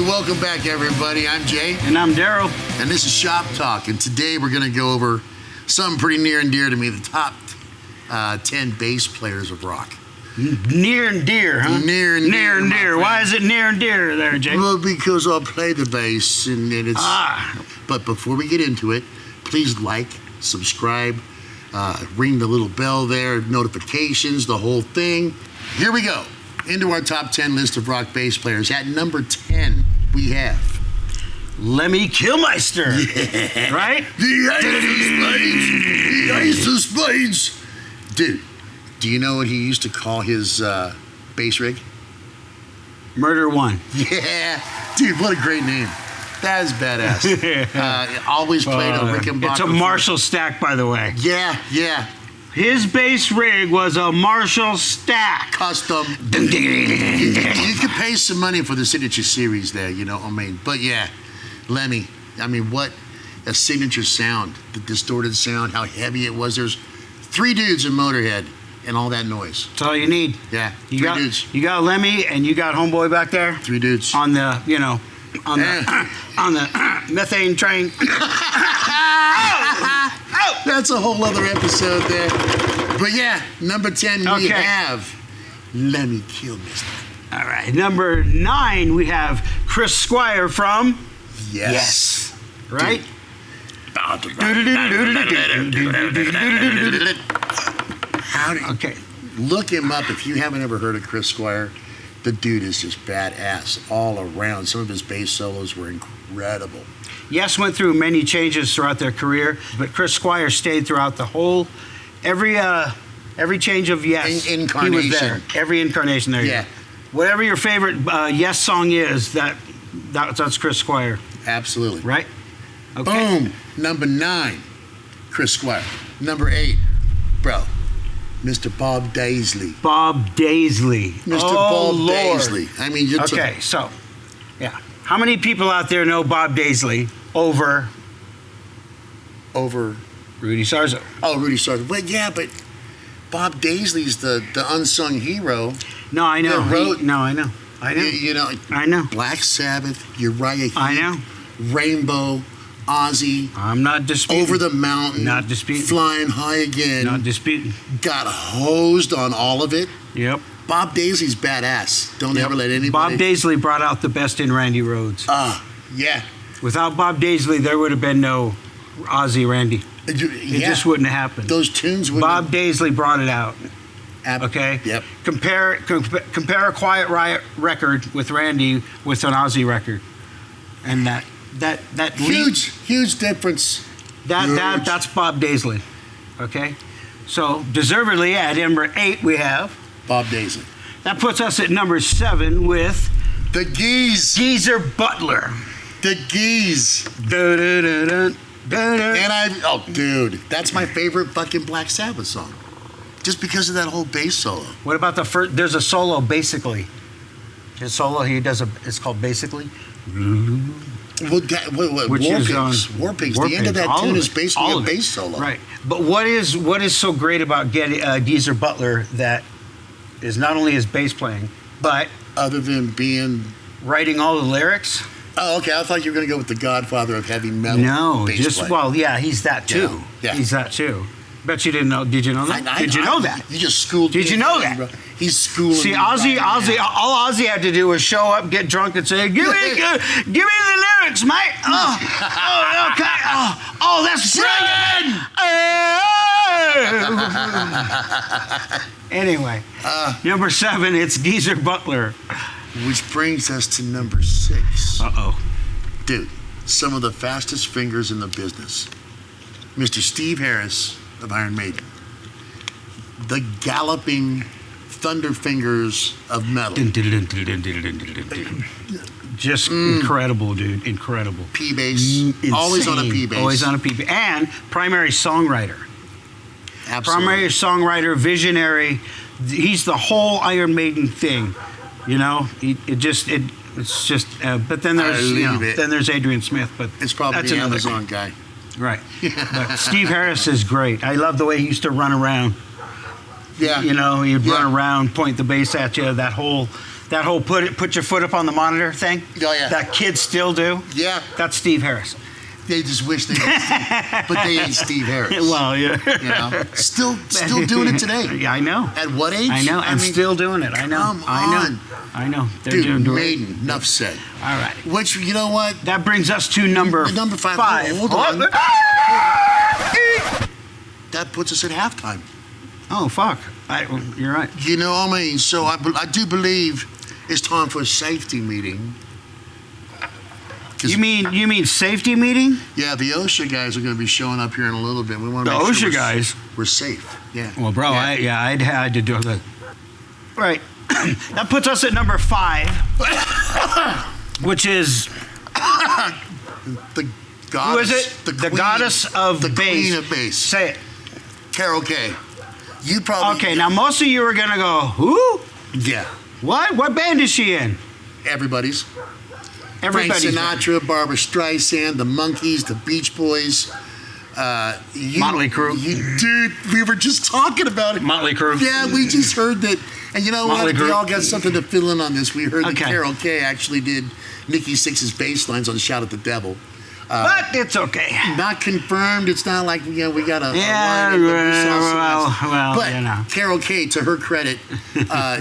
welcome back, everybody. I'm Jay. And I'm Darryl. And this is Shop Talk. And today we're going to go over something pretty near and dear to me, the top 10 bass players of rock. Near and dear, huh? Near and dear. Why is it near and dear there, Jay? Well, because I'll play the bass, and it's... But before we get into it, please like, subscribe, ring the little bell there, notifications, the whole thing. Here we go. Into our top 10 list of rock bass players. At number 10, we have... Me Kill Meister. Yeah. Right? The Ace of Spades. Dude, do you know what he used to call his bass rig? Murder One. Yeah. Dude, what a great name. That is badass. Always played a Rickenbacker. It's a Marshall stack, by the way. Yeah. His bass rig was a Marshall stack. Custom. You could pay some money for the signature series there, you know what I mean? But yeah, Lemmy, I mean, what a signature sound. The distorted sound, how heavy it was. There's 3 dudes in Motorhead and all that noise. That's all you need. Yeah, you 3 got, dudes. You got Lemmy and you got Homeboy back there. 3 dudes. On the, on the methane train. That's a whole other episode there. But yeah, number 10 we have Me Kill Meister. All right, number 9 we have Chris Squire from Yes. Right? Okay. Look him up if you haven't ever heard of Chris Squire. The dude is just badass all around. Some of his bass solos were incredible. Yes went through many changes throughout their career, but Chris Squire stayed throughout the whole, every change of Yes. Incarnation. He was there. Every incarnation there. Yeah. Whatever your favorite Yes song is, that's Chris Squire. Absolutely. Right? Okay. Boom. Number 9, Chris Squire. Number 8, bro, Mr. Bob Daisley. Bob Daisley. Mr. Bob Daisley. I mean, you're so, yeah. How many people out there know Bob Daisley over Rudy Sarzo? Oh, Rudy Sarzo. But yeah, but Bob Daisley's the unsung hero. No, I know. I know. I know. Black Sabbath, Uriah Heep. I know. Rainbow, Ozzy. I'm not disputing. Over the Mountain. Not disputing. Flying High Again. Not disputing. Got hosed on all of it. Yep. Bob Daisley's badass. Don't ever let anybody... Bob Daisley brought out the best in Randy Rhoads. Yeah. Without Bob Daisley, there would have been no Ozzy Randy. It just wouldn't have happened. Those tunes wouldn't Bob Daisley brought it out. Okay? Yep. Compare a Quiet Riot record with Randy with an Ozzy record. And that huge difference. That's Bob Daisley. Okay? So, deservedly at number 8 we have Bob Daisley. That puts us at number 7 with the Geezer Butler. The Geese. And dude, that's my favorite fucking Black Sabbath song. Just because of that whole bass solo. What about the first? There's a solo, basically. His solo, it's called Basically. War Pigs. The end of that tune is basically a bass solo. Right. But what is so great about Geezer Butler that is not only his bass playing, but other than being writing all the lyrics. Oh, okay. I thought you were going to go with the Godfather of heavy metal. No, he's that too. Yeah. He's that too. Bet you didn't know. Did you know that? Did you know that? You just schooled me. Did you know that? Bro. He's schooling See, me. Ozzy, all Ozzy had to do was show up, get drunk, and say, "Give me the lyrics, mate." Oh, okay. Oh, that's brilliant. Anyway, number 7, it's Geezer Butler. Which brings us to number 6. Uh-oh. Dude, some of the fastest fingers in the business. Mr. Steve Harris of Iron Maiden. The galloping thunder fingers of metal. Just incredible, dude. Incredible. P-bass. Always on a P-bass. Always on a P-bass. And primary songwriter. Absolutely. Primary songwriter, visionary. He's the whole Iron Maiden thing. You know, it's just. But then there's Adrian Smith. But it's probably that's the another Amazon guy. Right. But Steve Harris is great. I love the way he used to run around. Yeah. You know, he'd run around, point the bass at you. That whole That whole put your foot up on the monitor thing. Oh, yeah. That kids still do. Yeah. That's Steve Harris. They just wish they were Steve, but they ain't Steve Harris. Well, yeah. You know, still doing it today. Yeah, I know. At what age? I know, and still doing it. I know. Come I know. They're Dude, doing Maiden, enough said. All right. Which, you know what? That brings us to number 5. Hold on. That puts us at halftime. Oh, fuck. You're right. You know what I mean? So I do believe it's time for a safety meeting. You mean safety meeting? Yeah, the OSHA guys are going to be showing up here in a little bit. We want to The make sure OSHA guys? We're safe. Yeah. Well, bro, Yeah. I had to do that. Right. That puts us at number 5, which is The goddess. who is it? The queen, goddess of the bass. queen of bass. Say it. Carol Kay. You probably. Okay, now most of you are gonna go, who? Yeah. What? What band is she in? Everybody's. Everybody's Frank Sinatra, Barbara Streisand, the Monkees, the Beach Boys. Motley Crue. Dude, we were just talking about it. Motley Crue. Yeah, we just heard that. And you know Motley what? We Crue. all got something to fill in on this. We heard that Okay. Carol Kay actually did Nikki Sixx's bass lines on Shout at the Devil. But it's okay. Not confirmed. It's not like we got a Yeah, line that we saw something else. well, But you know. Carol Kay, to her credit,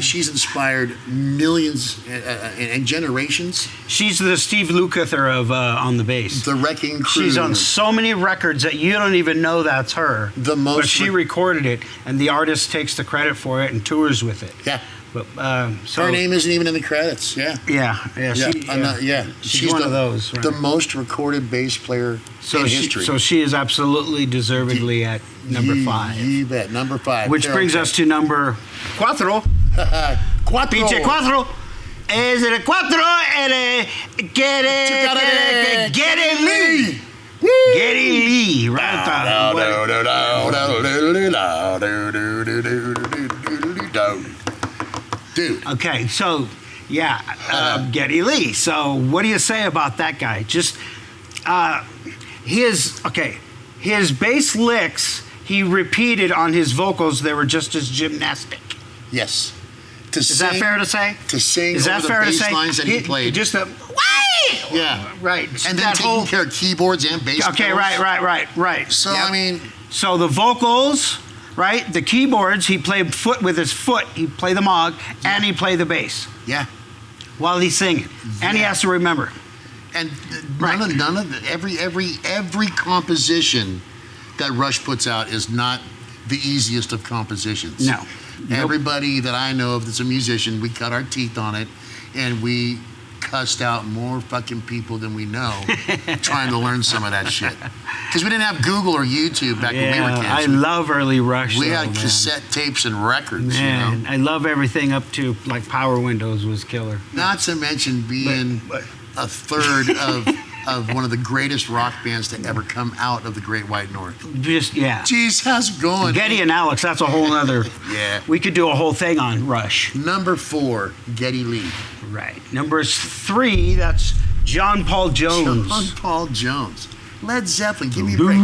she's inspired millions and generations. She's the Steve Lukather of on the bass. The Wrecking Crew. She's on so many records that you don't even know that's her. The most But she recorded it, and the artist takes the credit for it and tours with it. Yeah. But so Her name isn't even in the credits. Yeah. Yeah. She's one of those. Right? The most recorded bass player in history. So she is absolutely deservedly at number 5. You bet. Number 5. Which brings us to number 4. Cuatro. Pinche 4. Es el 4 Getty Lee. Getty Lee. Dude. Okay, so Getty Lee. So what do you say about that guy? Just his bass licks he repeated on his vocals. They were just as gymnastic. Yes. Is that fair to say? To sing Is that over fair the to bass say? lines that he played. Just the Yeah. right, And then that taking whole. care of keyboards and bass Okay, pedals. right. So, Yep. I mean, So the vocals, right? The keyboards, he played with his foot. He played the mog, and he played the bass yeah. while he's singing, and he Yeah. has to remember. And Right. none of the, every composition that Rush puts out is not the easiest of compositions. No. Nope. Everybody that I know of that's a musician, we cut our teeth on it, and we cussed out more fucking people than we know trying to learn some of that shit. Because we didn't have Google or YouTube back when we were kids. I love early Rush. We though, had man. cassette tapes and records, Man, you know. I love everything up to like Power Windows was killer. Not to mention being But- a third of one of the greatest rock bands to ever come out of the Great White North. Just Jeez, how's it going? Getty and Alex. That's a whole other. Yeah. We could do a whole thing on Rush. Number 4, Getty Lee. Right. Number 3. That's John Paul Jones. John Paul Jones. Led Zeppelin, give me a break.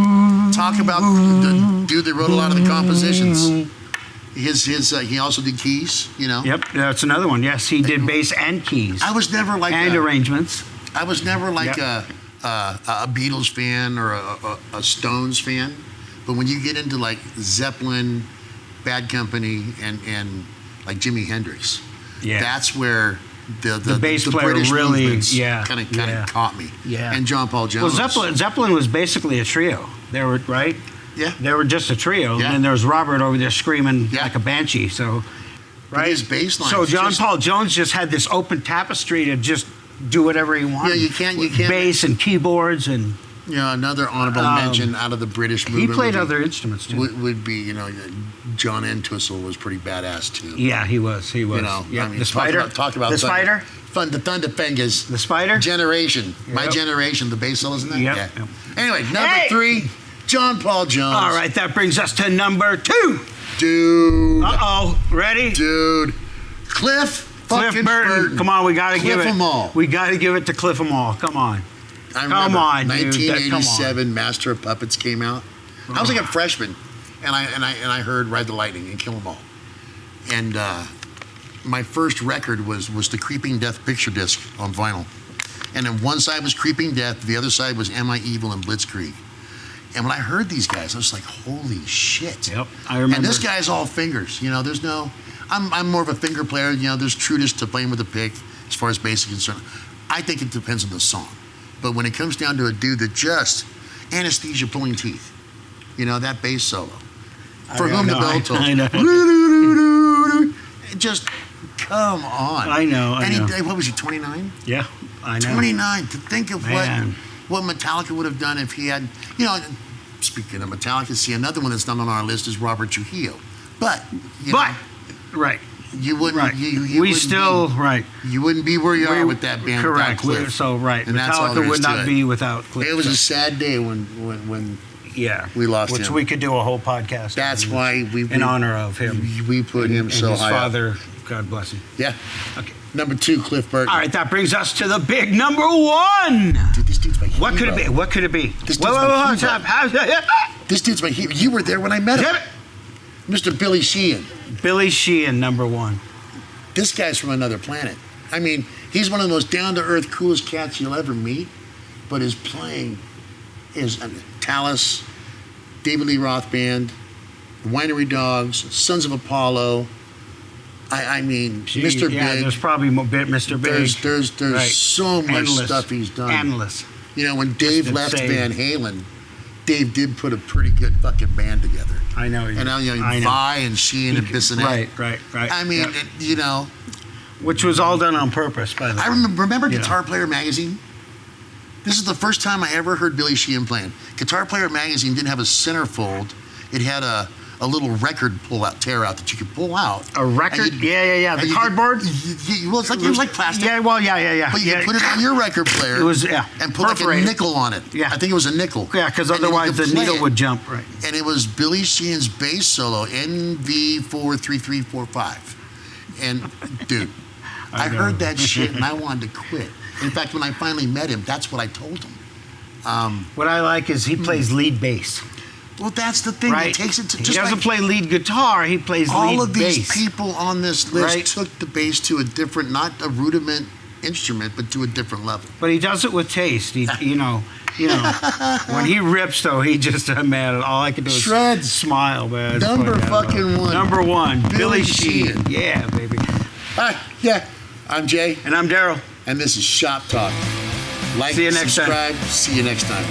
Talk about the dude that wrote a lot of the compositions. He also did keys, you know. Yep, that's another one. Yes, he did bass and keys I was never like and arrangements. I was never like Yep. a Beatles fan or a Stones fan, but when you get into like Zeppelin, Bad Company, and like Jimi Hendrix, Yeah. that's where the bass player British really- movements yeah, kind of yeah. caught me. Yeah. And John Paul Well, Jones. Zeppelin was basically a trio. They were right. Yeah. They were just a trio, Yeah. and then there was Robert over there screaming Yeah. like a banshee. So, But right. his bass lines So John just- Paul Jones just had this open tapestry to just do whatever he wanted. Yeah, you can't- With bass and keyboards, and You know, another honorable mention out of the British he movement. played would other instruments be, too. would be, you know, John Entwistle was pretty badass too. Yeah, he was. He was. You know, yeah. I mean, The Spider. Talk about the Thunder- Spider. The Thunderfingers. The Spider. Generation. My Yep. generation, the bass solos in that? Yep. Yeah. Yep. Anyway, number Hey! 3, John Paul Jones. All right, that brings us to number 2. Dude. Uh-oh, ready? Dude. Cliff fucking Burton. Come on, we got to give Cliff it. 'em all. We got to give it to Cliff 'em all. Come on. I Come remember on, dude. 1987, Master of Puppets came out. I was like a freshman, and I heard Ride the Lightning and Kill 'Em All. And my first record was the Creeping Death picture disc on vinyl. And then one side was Creeping Death, the other side was Am I Evil and Blitzkrieg. And when I heard these guys, I was like, holy shit. Yep, I remember. And this guy's all fingers. There's no, I'm more of a finger player. There's trueness to playing with a pick as far as bass is concerned. I think it depends on the song. But when it comes down to a dude that just anesthesia pulling teeth, that bass solo. For whom the bell tolls. I know. Just come on. I know. And what was he, 29? Yeah, I know. 29. To think of Man. what Metallica would have done if he had, speaking of Metallica, see, another one that's not on our list is Robert Trujillo. But, right. You wouldn't. Right. You we wouldn't still, be, right. You wouldn't be where you are with that band. Correct. Without Cliff. So, right. And that's all there Metallica is would to not it. be without Cliff. It was a sad day when yeah, we lost which him. we could do a whole podcast. That's why we in honor of him. We put him so his high. father, God bless him. Yeah. Okay. Number 2, Cliff Burton. All right, that brings us to the big number 1. Dude, this dude's my hero. What could it be? What could it be? This dude's my hero. Wait. This dude's my hero. You were there when I met him. Mr. Billy Sheehan. Billy Sheehan, number 1. This guy's from another planet. I mean, he's one of the most down-to-earth, coolest cats you'll ever meet, but his playing is Talus, David Lee Roth Band, Winery Dogs, Sons of Apollo. I mean, Mr. Yeah, Big. there's probably more bit Mr. Big. There's Right. so much Endless. stuff he's done. Endless. When Dave Just left insane. Van Halen, Dave did put a pretty good fucking band together. I know. And now, Vi and Sheen and Bissonette. Right. I mean, yeah. Which was all done on purpose, by the way. I remember Guitar Player magazine? This is the first time I ever heard Billy Sheehan playing. Guitar Player magazine didn't have a centerfold. It had a little record tear out that you could pull out. A record? Yeah. The cardboard? Well, it was like plastic. Yeah, well, yeah. But you could put it on your record player. It was, and put like a nickel on it. Yeah. I think it was a nickel. Yeah, because And then you otherwise could the play needle it. would jump, right. And it was Billy Sheehan's bass solo, NV43345. And, dude, I heard that shit and I wanted to quit. In fact, when I finally met him, that's what I told him. What I like is he plays lead bass. Well, that's the thing. Right. It takes it to He just doesn't play lead guitar. He plays lead all of these bass. people on this list Right. took the bass to a different, not a rudiment instrument, but to a different level. But he does it with taste. He, when he rips, though, he just, man, all I can do is Shreds. smile, man. Number fucking 1. Number 1, Billy Sheehan. Sheehan. Yeah, baby. Hi, yeah. I'm Jay, And I'm Darryl. and this is Shop Talk. Like, See you next time. subscribe. See you next time.